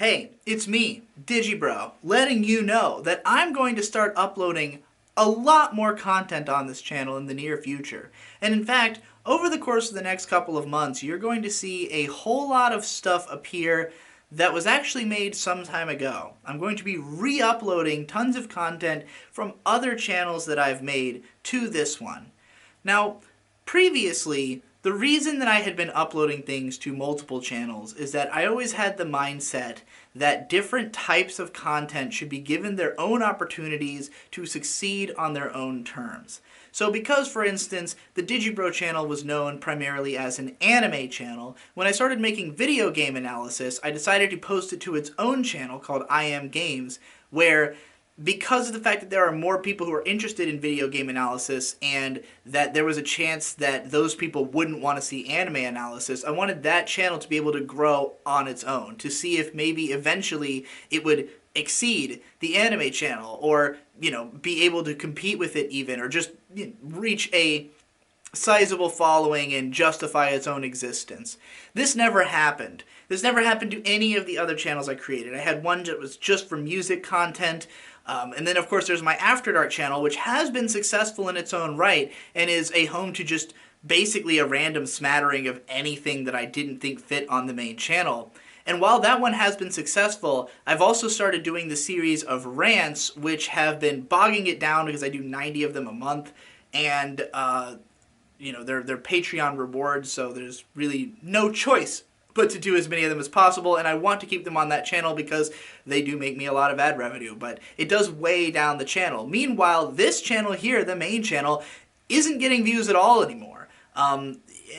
Hey, it's me, Digibro, letting you know that I'm going to start uploading a lot more content on this channel in the near future. And in fact, over the course of the next couple of months, you're going to see a whole lot of stuff appear that was actually made some time ago. I'm going to be re-uploading tons of content from other channels that I've made to this one. Now, previously, the reason that I had been uploading things to multiple channels is that I always had the mindset that different types of content should be given their own opportunities to succeed on their own terms. So because, for instance, the Digibro channel was known primarily as an anime channel, when I started making video game analysis, I decided to post it to its own channel called I Am Games, where because of the fact that there are more people who are interested in video game analysis and that there was a chance that those people wouldn't want to see anime analysis, I wanted that channel to be able to grow on its own, to see if maybe eventually it would exceed the anime channel or, be able to compete with it even, or just reach a sizable following and justify its own existence. This never happened. This never happened to any of the other channels I created. I had one that was just for music content, and then of course there's my After Dark channel, which has been successful in its own right and is a home to just basically a random smattering of anything that I didn't think fit on the main channel. And while that one has been successful, I've also started doing the series of rants, which have been bogging it down because I do 90 of them a month, and they're Patreon rewards, so there's really no choice but to do as many of them as possible, and I want to keep them on that channel because they do make me a lot of ad revenue, but it does weigh down the channel. Meanwhile, this channel here, the main channel, isn't getting views at all anymore.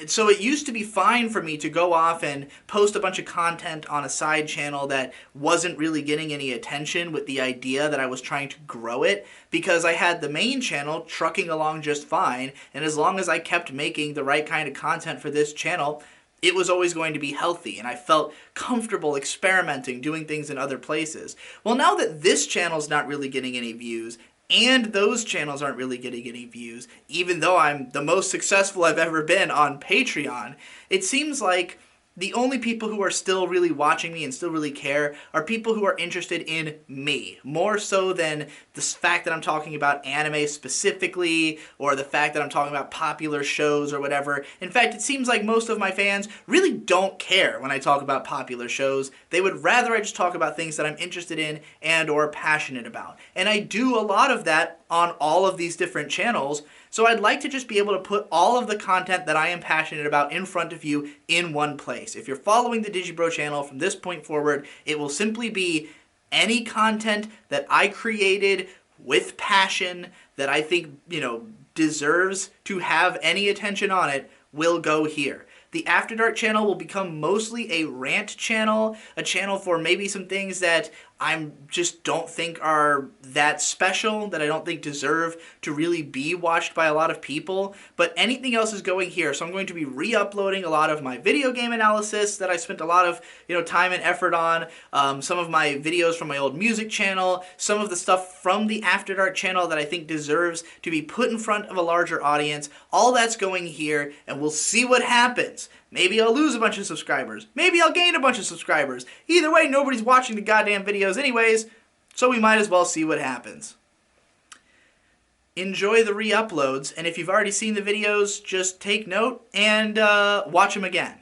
So it used to be fine for me to go off and post a bunch of content on a side channel that wasn't really getting any attention with the idea that I was trying to grow it, because I had the main channel trucking along just fine, and as long as I kept making the right kind of content for this channel, it was always going to be healthy, and I felt comfortable experimenting, doing things in other places. Well, now that this channel's not really getting any views, and those channels aren't really getting any views, even though I'm the most successful I've ever been on Patreon, it seems like the only people who are still really watching me and still really care are people who are interested in me, more so than the fact that I'm talking about anime specifically, or the fact that I'm talking about popular shows or whatever. In fact, it seems like most of my fans really don't care when I talk about popular shows. They would rather I just talk about things that I'm interested in and or passionate about. And I do a lot of that on all of these different channels, so I'd like to just be able to put all of the content that I am passionate about in front of you in one place. If you're following the Digibro channel from this point forward, it will simply be any content that I created with passion that I think, deserves to have any attention on it will go here. The After Dark channel will become mostly a rant channel, a channel for maybe some things that I just don't think are that special, that I don't think deserve to really be watched by a lot of people, but anything else is going here. So I'm going to be re-uploading a lot of my video game analysis that I spent a lot of time and effort on, some of my videos from my old music channel, some of the stuff from the After Dark channel that I think deserves to be put in front of a larger audience. All that's going here, and we'll see what happens. Maybe I'll lose a bunch of subscribers. Maybe I'll gain a bunch of subscribers. Either way, nobody's watching the goddamn videos anyways, so we might as well see what happens. Enjoy the re-uploads, and if you've already seen the videos, just take note and watch them again.